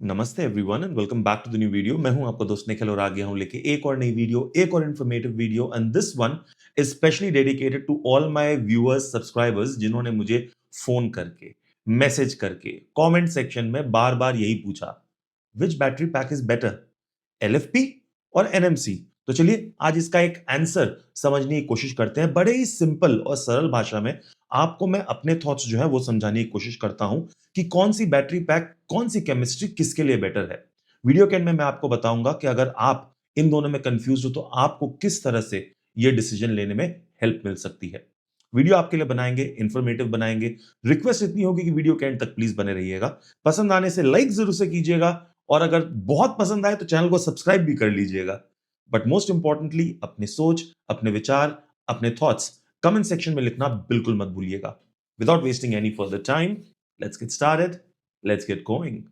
नमस्ते everyone and welcome back to the new video. मैं हूं आपका दोस्त निखिल और आ गया हूं लेके एक और नई वीडियो, एक और informative video. And this one is specially dedicated to all my viewers, subscribers, जिन्होंने मुझे फोन करके, मैसेज करके, कमेंट सेक्शन में बार बार यही पूछा, which battery pack is better, LFP और एनएमसी। तो चलिए आज इसका एक आंसर समझने की कोशिश करते हैं। बड़े ही सिंपल और सरल भाषा में आपको मैं अपने थॉट्स जो है वो समझाने की कोशिश करता हूं कि कौन सी बैटरी पैक, कौन सी केमिस्ट्री किसके लिए बेटर है। वीडियो के एंड में मैं आपको बताऊंगा कि अगर आप इन दोनों में कंफ्यूज हो तो आपको किस तरह से यह डिसीजन लेने में हेल्प मिल सकती है। वीडियो आपके लिए बनाएंगे, इंफॉर्मेटिव बनाएंगे। रिक्वेस्ट इतनी होगी कि वीडियो के एंड तक प्लीज बने रहिएगा। पसंद आने से लाइक जरूर से कीजिएगा और अगर बहुत पसंद आए तो चैनल को सब्सक्राइब भी कर लीजिएगा। बट मोस्ट इंपॉर्टेंटली अपनी सोच, अपने विचार, अपने थॉट्स कमेंट सेक्शन में लिखना बिल्कुल मत भूलिएगा। Without wasting any further time, let's get started, let's get going.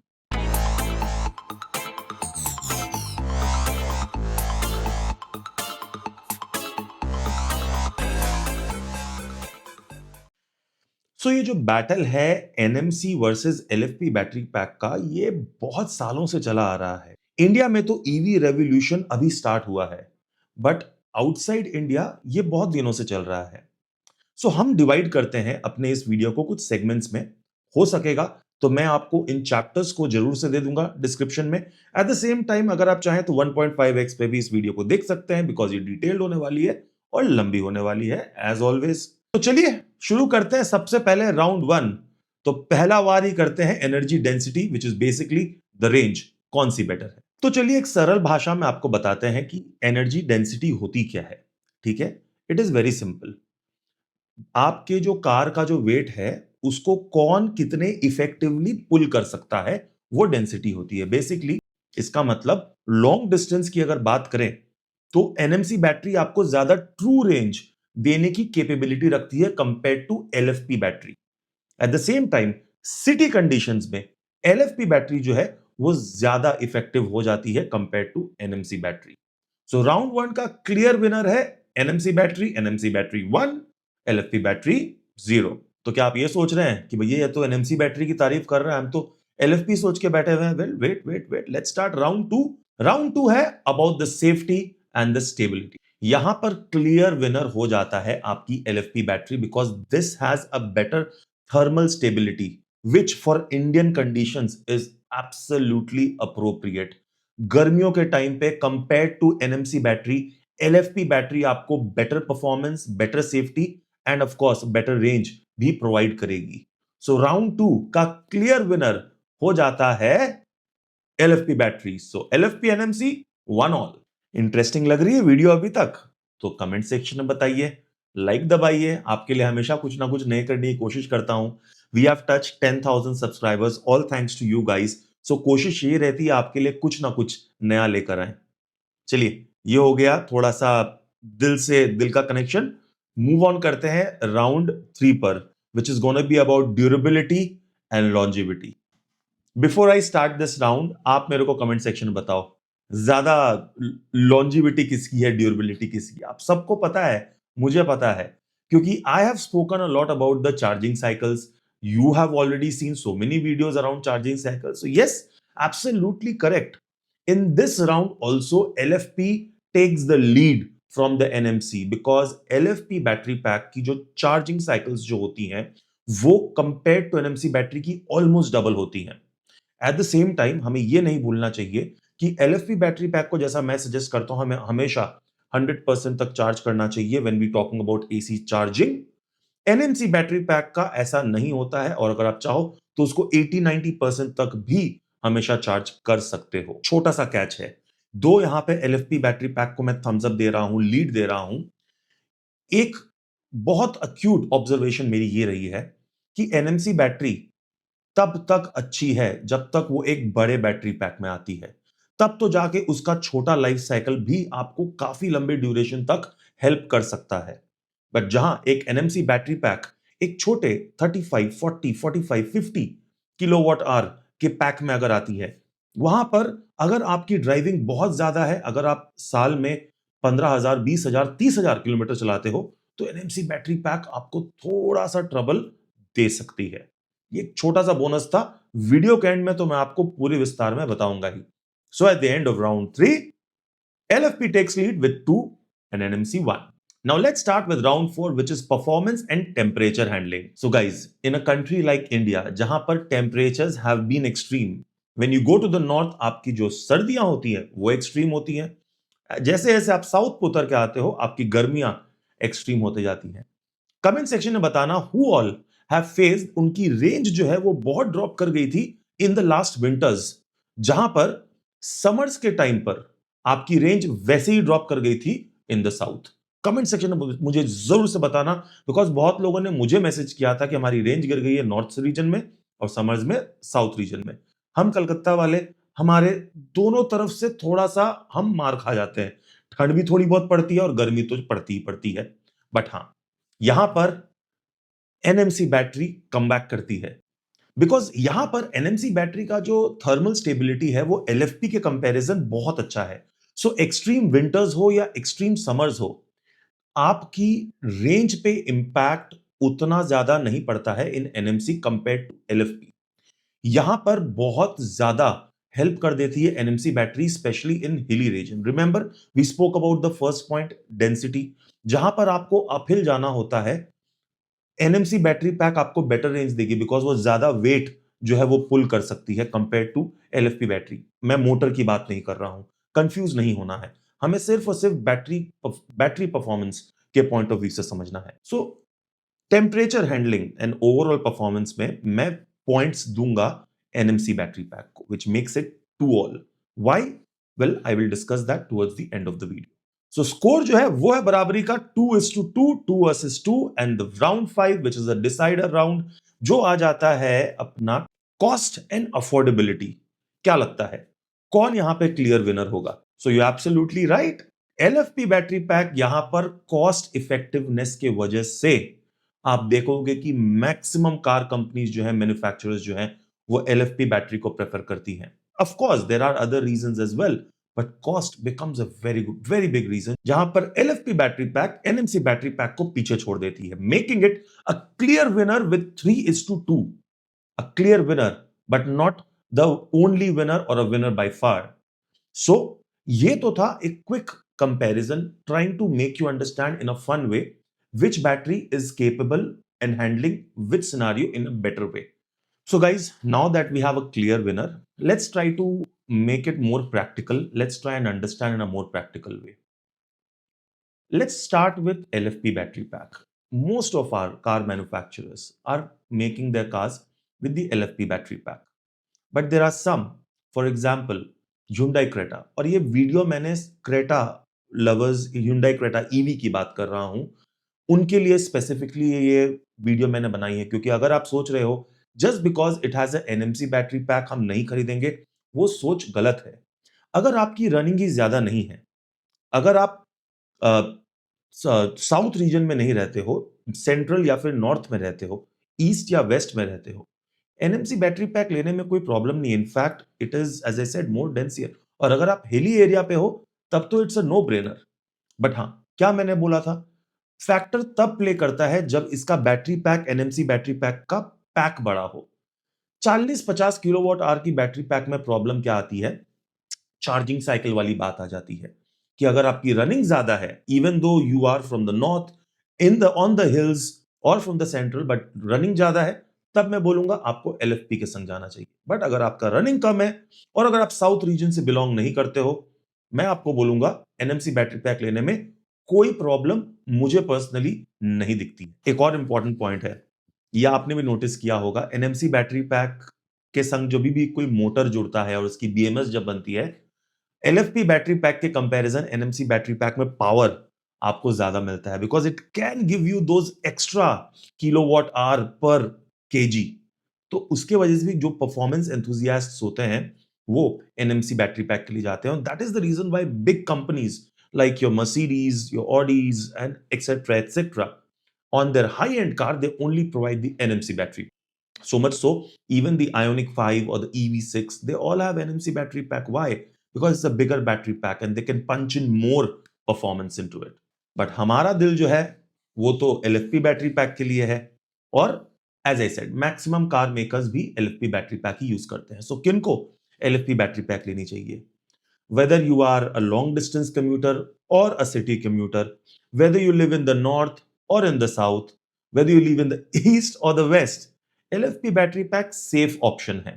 So ये जो बैटल है NMC versus LFP battery pack का, ये बहुत सालों से चला आ रहा है। इंडिया में तो ईवी रेवोल्यूशन अभी स्टार्ट हुआ है, बट आउटसाइड इंडिया ये बहुत दिनों से चल रहा है। सो हम डिवाइड करते हैं अपने इस वीडियो को कुछ सेगमेंट्स में। हो सकेगा तो मैं आपको इन चैप्टर्स को जरूर से दे दूंगा डिस्क्रिप्शन में। एट द सेम टाइम अगर आप चाहें तो 1.5x पे भी इस वीडियो को देख सकते हैं, बिकॉज ये डिटेल्ड होने वाली है और लंबी होने वाली है एज ऑलवेज। तो चलिए शुरू करते हैं। सबसे पहले राउंड वन, तो पहला वार ही करते हैं energy density, which is basically the range, कौन सी बेटर है। तो चलिए एक सरल भाषा में आपको बताते हैं कि एनर्जी डेंसिटी होती क्या है। ठीक है, इट इज वेरी सिंपल। आपके जो कार का जो वेट है उसको कौन कितने इफेक्टिवली पुल कर सकता है, वो डेंसिटी होती है बेसिकली। इसका मतलब लॉन्ग डिस्टेंस की अगर बात करें तो एनएमसी बैटरी आपको ज्यादा ट्रू रेंज देने की कैपेबिलिटी रखती है compare to LFP battery. At the same time city conditions में एलएफपी बैटरी जो है वो ज्यादा इफेक्टिव हो जाती है compare to NMC battery. So round one का क्लियर विनर है एनएमसी बैटरी 1, एलएफपी बैटरी 0। तो क्या आप ये सोच रहे हैं कि भैया ये तो एनएमसी बैटरी की तारीफ कर रहे हैं, हम तो एलएफपी सोच के बैठे हुए हैं? Well wait wait wait, let's start round two. Round two है about the safety and the stability. यहां पर क्लियर विनर हो जाता है आपकी LFP battery, because this has a better thermal stability which for Indian conditions is absolutely appropriate। गर्मियों के time पे compare to NMC battery, LFP battery आपको better performance, better safety and of course better range भी provide करेगी। So round two का clear winner हो जाता है LFP battery. So LFP NMC 1 all. Interesting लग रही है वीडियो अभी तक? तो कमेंट सेक्शन में बताइए, लाइक दबाइए। आपके लिए हमेशा कुछ ना कुछ नए करने की कोशिश करता हूं। We have touch 10,000 subscribers, all thanks to you guys. So कोशिश ये रहती है आपके लिए कुछ ना कुछ नया लेकर आए। चलिए ये हो गया थोड़ा सा दिल से दिल का कनेक्शन। मूव ऑन करते हैं राउंड 3 पर, which is gonna be about durability and longevity. Before I start this round, आप मेरे को कमेंट सेक्शन में बताओ, ज्यादा लॉन्जिविटी किसकी है, ड्यूरेबिलिटी किसकी है? आप सबको पता है, मुझे पता है, क्योंकि I have spoken a lot about the charging cycles. You have already seen so many videos around charging cycles. So yes, absolutely correct. In this round also LFP takes the lead from the NMC because LFP battery pack की जो charging cycles जो होती हैं वो compare to NMC battery की almost double होती हैं। Eight the same time हमें ये नहीं भूलना चाहिए कि एलएफपी बैटरी पैक को, जैसा मैं सजेस्ट करता हूं, हमें हमेशा 100% तक चार्ज करना चाहिए when we talking about AC charging. NMC battery pack का ऐसा नहीं होता है और अगर आप चाहो तो उसको 80-90% तक भी हमेशा चार्ज कर सकते हो। छोटा सा कैच है, दो यहां पे एलएफपी बैटरी पैक को मैं थम्स अप दे रहा हूं, लीड दे रहा हूं। एक बहुत अक्यूट ऑब्जर्वेशन मेरी ये रही है कि एनएमसी बैटरी तब तक अच्छी है जब तक वो एक बड़े बैटरी पैक में आती है। तब तो जाके उसका छोटा लाइफ साइकिल भी आपको काफी लंबे ड्यूरेशन तक हेल्प कर सकता है। बट जहां एक एनएमसी बैटरी पैक एक छोटे 35, 40, 45, 50 किलोवाट आवर के पैक में अगर आती है, वहां पर अगर आपकी ड्राइविंग बहुत ज्यादा है, अगर आप साल में 15,000, 20,000, 30,000 किलोमीटर चलाते हो, तो एनएमसी बैटरी पैक आपको थोड़ा सा ट्रबल दे सकती है। ये एक छोटा सा बोनस था, वीडियो के एंड में तो मैं आपको पूरे विस्तार में बताऊंगा ही। So at the end of round 3, LFP takes lead with 2 and NMC 1. Now let's start with round 4, which is performance and temperature handling. So guys, in a country like India, जहां पर temperatures have been extreme, when you go to the north, आपकी जो सर्दियां होती हैं वो extreme होती हैं, जैसे जैसे आप साउथ को उतर के आते हो आपकी गर्मियां एक्सट्रीम होते जाती हैं। कमेंट सेक्शन में बताना हु ऑल हैव फेस्ड, उनकी रेंज जो है वो बहुत ड्रॉप कर गई थी इन द लास्ट विंटर्स, जहां पर समर्स के टाइम पर आपकी रेंज वैसे ही ड्रॉप कर गई थी in the south. Comment section में मुझे जरूर से बताना, बिकॉज बहुत लोगों ने मुझे मैसेज किया था कि हमारी रेंज गिर गई है नॉर्थ रीजन में और समर्स में साउथ रीजन में। हम कलकत्ता वाले, हमारे दोनों तरफ से थोड़ा सा हम मार खा जाते हैं, ठंड भी थोड़ी बहुत पड़ती है और गर्मी तो पड़ती ही पड़ती है। बट हाँ, यहां पर एनएमसी बैटरी कमबैक करती है, बिकॉज यहां पर एनएमसी बैटरी का जो थर्मल स्टेबिलिटी है वो एलएफपी के कंपैरिजन बहुत अच्छा है। सो एक्सट्रीम विंटर्स हो या एक्सट्रीम समर्स हो, आपकी रेंज पे इंपैक्ट उतना ज्यादा नहीं पड़ता है इन एनएमसी कंपेयर टू एलएफपी। यहां पर बहुत ज्यादा हेल्प कर देती है NMC battery, specially in hilly region. Remember we spoke about the first point, density. जहां पर आपको अपहिल जाना होता है, एनएमसी बैटरी पैक आपको बेटर रेंज देगी, बिकॉज वो ज्यादा वेट जो है वो पुल कर सकती है कंपेयर टू एलएफपी बैटरी। मैं मोटर की बात नहीं कर रहा हूं, कंफ्यूज नहीं होना है, हमें सिर्फ और सिर्फ बैटरी परफॉर्मेंस के पॉइंट ऑफ व्यू से समझना है। सो temperature handling and overall performance में मैं पॉइंट्स दूंगा एनएमसी बैटरी पैक को, which makes it 2 all. Why? Well, I will discuss that towards the end of the video. So score जो है वो है बराबरी का 2:2, 2 vs 2, and the round 5 which is a decider round, जो आ जाता है अपना कॉस्ट एंड अफोर्डेबिलिटी। क्या लगता है कौन यहां पे क्लियर विनर होगा? So you absolutely right, LFP battery pack यहां पर कॉस्ट इफेक्टिवनेस के वजह से आप देखोगे कि मैक्सिमम कार कंपनीज जो है, मैन्युफैक्चरर्स जो है, वो एलएफपी बैटरी को प्रेफर करती हैं। Of course there are other reasons as well, but cost becomes a very big reason, जहां पर LFP battery pack NMC battery pack को पीछे छोड़ देती है, making it a clear winner with 3:2, a clear winner, but not the only winner और a winner by far. सो ये तो था एक quick comparison, trying to make you understand in a fun way which battery is capable and handling which scenario in a better way. So guys, now that we have a clear winner, let's try to make it more practical. Let's try and understand in a more practical way. Let's start with LFP battery pack. Most of our car manufacturers are making their cars with the LFP battery pack. But there are some, for example, Hyundai Creta, और ये video मैंने Creta lovers, Hyundai Creta EV की बात कर रहा हूं, उनके लिए स्पेसिफिकली ये वीडियो मैंने बनाई है, क्योंकि अगर आप सोच रहे हो just because it has a NMC battery pack हम नहीं खरीदेंगे, वो सोच गलत है। अगर आपकी रनिंग ही ज्यादा नहीं है, अगर आप साउथ रीजन में नहीं रहते हो, सेंट्रल या फिर नॉर्थ में रहते हो, ईस्ट या वेस्ट में रहते हो, एनएमसी बैटरी पैक लेने में कोई प्रॉब्लम नहीं है। In fact it is as I said more denser, और अगर आप हिली एरिया पे हो तब तो it's a no brainer. But हाँ, क्या मैंने बोला था, फैक्टर तब प्ले करता है जब इसका battery pack NMC battery pack का पैक बड़ा हो। 40-50 किलोवाट आवर की बैटरी पैक में प्रॉब्लम क्या आती है, चार्जिंग साइकिल वाली बात आ जाती है, कि अगर आपकी रनिंग ज्यादा है, even though you are from the north, in the on the hills और from the central, but running ज्यादा है, तब मैं बोलूंगा आपको एलएफपी के संग जाना चाहिए। बट अगर आपका रनिंग कम है और अगर आप साउथ रीजन से बिलोंग नहीं करते हो, मैं आपको बोलूंगा एनएमसी बैटरी पैक लेने में कोई प्रॉब्लम मुझे पर्सनली नहीं दिखती। एक और इंपॉर्टेंट पॉइंट है, यह आपने भी नोटिस किया होगा, एनएमसी बैटरी पैक के संग जो भी कोई मोटर जुड़ता है और उसकी बीएमएस जब बनती है, एलएफपी बैटरी पैक के कंपैरिजन एनएमसी बैटरी पैक में पावर आपको ज्यादा मिलता है, because it can give you those extra kilowatt hour पर केजी। तो उसके वजह से भी जो परफॉर्मेंस एंथुजियास्ट्स होते हैं वो एनएमसी बैटरी पैक के लिए जाते हैं, that is the reason why big companies like your Mercedes, your Audis, and etc. On their high-end car, they only provide the NMC battery. So much so, even the Ioniq 5 or the EV6, they all have NMC battery pack. Why? Because it's a bigger battery pack and they can punch in more performance into it. But हमारा दिल जो है वो तो LFP battery pack के लिए है, और as I said maximum car makers भी LFP बैटरी पैक ही यूज करते हैं। सो किनको LFP बैटरी पैक लेनी चाहिए? Whether you are a long distance commuter or a city commuter, whether you live in the north or in the south, whether you live in the east or the west, LFP battery pack safe option है।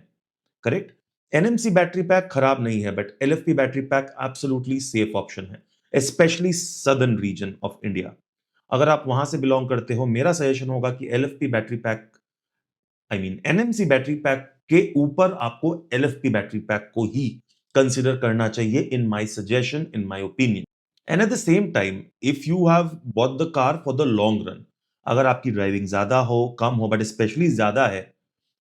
Correct? NMC battery pack खराब नहीं है, but LFP battery pack absolutely safe option है, specially southern region of India. अगर आप वहां से belong करते हो, मेरा सजेशन होगा कि LFP battery pack, I mean NMC battery pack के ऊपर आपको LFP बैटरी पैक को ही कंसिडर करना चाहिए, in my suggestion, in my opinion. And eight the same time, if you have bought the car for the long run, अगर आपकी driving ज्यादा हो, कम हो, बट स्पेशली ज्यादा है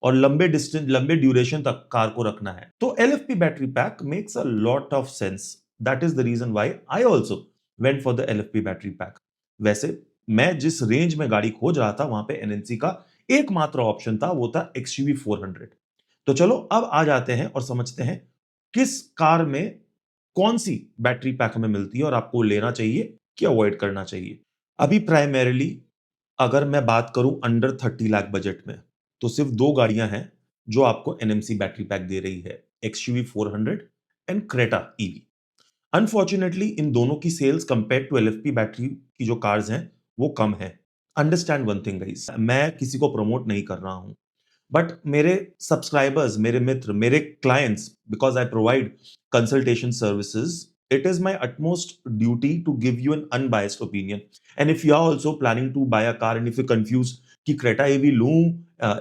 और लंबे डिस्टेंस, लंबे ड्यूरेशन तक कार को रखना है, तो LFP battery pack makes a lot of sense. That is the reason why I also went for the LFP battery pack. वैसे मैं जिस रेंज में गाड़ी खोज रहा था, वहां पे NMC का एकमात्र ऑप्शन था, वो था XUV 400। तो चलो अब आ जाते हैं और समझते हैं किस कार में कौन सी बैटरी पैक हमें मिलती है और आपको लेना चाहिए कि अवॉइड करना चाहिए। अभी प्राइमरीली अगर मैं बात करूं अंडर 30 लाख बजट में, तो सिर्फ दो गाड़ियां हैं जो आपको NMC बैटरी पैक दे रही है, XUV 400 and Creta EV। Unfortunately इन दोनों की sales compare to LFP battery की जो कार्स हैं वो कम है। अंडरस्टैंड वन थिंग गाइस, मैं किसी को प्रमोट नहीं कर रहा हूं, बट मेरे सब्सक्राइबर्स, मेरे मित्र, मेरे clients, because I provide consultation services, it is my utmost duty to give you an unbiased opinion. And if you are also planning to buy a car and if you're confused कि Creta EV लूं,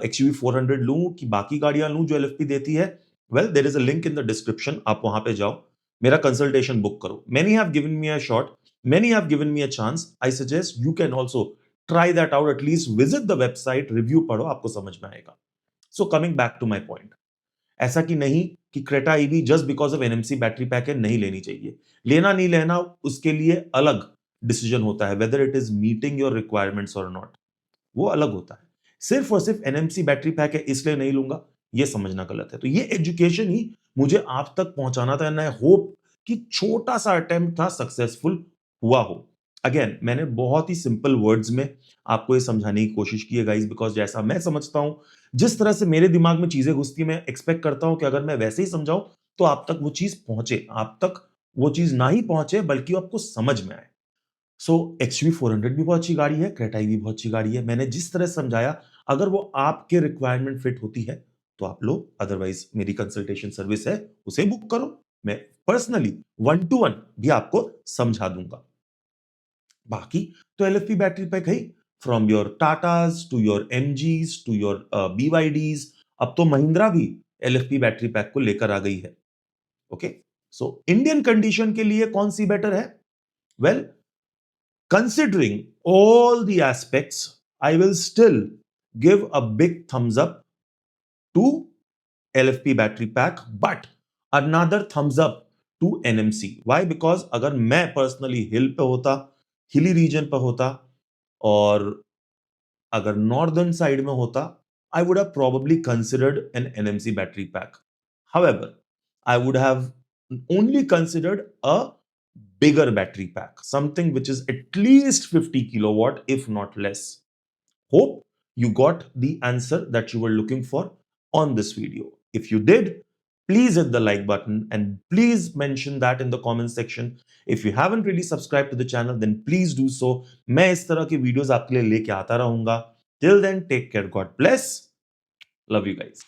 XUV 400 लूं कि बाकी गाड़ियां लूं जो LFP देती है, well there is a link in the description, आप वहां पे जाओ, मेरा कंसल्टेशन बुक करो। Many have given me a shot, many have given me a chance. I suggest you can also try that out, at least visit the website, review पढ़ो, आपको समझ में आएगा। So coming back to my point, ऐसा कि नहीं कि Creta EV just because of NMC battery pack है नहीं लेनी चाहिए। लेना नहीं लेना उसके लिए अलग डिसीजन होता है, whether it is meeting your requirements और नॉट, वो अलग होता है। सिर्फ और सिर्फ NMC बैटरी पैक है इसलिए नहीं लूंगा, ये समझना गलत है। तो ये एजुकेशन ही मुझे आप तक पहुंचाना था, एंड आई होप कि छोटा सा अटेम्प्ट था, सक्सेसफुल हुआ हो। अगेन मैंने बहुत ही सिंपल वर्ड्स में आपको ये समझाने की कोशिश की है गाइस, बिकॉज जैसा मैं समझता हूं, जिस तरह से मेरे दिमाग में चीजें घुसती है, मैं एक्सपेक्ट करता हूं कि अगर मैं वैसे ही समझाऊं तो आप तक वो चीज पहुंचे, आप तक वो चीज ना ही पहुंचे बल्कि आपको समझ में आए। सो XUV 400 भी बहुत अच्छी गाड़ी है, क्रेटा भी बहुत अच्छी गाड़ी है। मैंने जिस तरह समझाया, अगर वो आपके रिक्वायरमेंट फिट होती है तो आप लो, अदरवाइज मेरी कंसल्टेशन सर्विस है, उसे बुक करो, मैं पर्सनली 1-to-1 भी आपको समझा दूंगा। बाकी तो LFP बैटरी पैक है, from your Tatas to your MGs to your BYDs, अब तो महिंद्रा भी LFP बैटरी पैक को लेकर आ गई है। ओके, सो इंडियन कंडीशन के लिए कौन सी बेटर है? Well, considering all the aspects, I will still give a big thumbs up to LFP battery pack, but another thumbs up to NMC। Why? Because अगर मैं पर्सनली हिल पे होता, hilly region पे होता, और अगर नॉर्दर्न साइड में होता, I would have probably considered an NMC battery pack. However, I would have only considered a bigger battery pack, something which is at least 50 kilowatt, if not less. Hope you got the answer that you were looking for on this video. If you did, please hit the like button and please mention that in the comment section. If you haven't really subscribed to the channel, then please do so. मैं इस तरह की videos आपके लिए लेके आता रहूंगा। Till then, take care. God bless. Love you guys.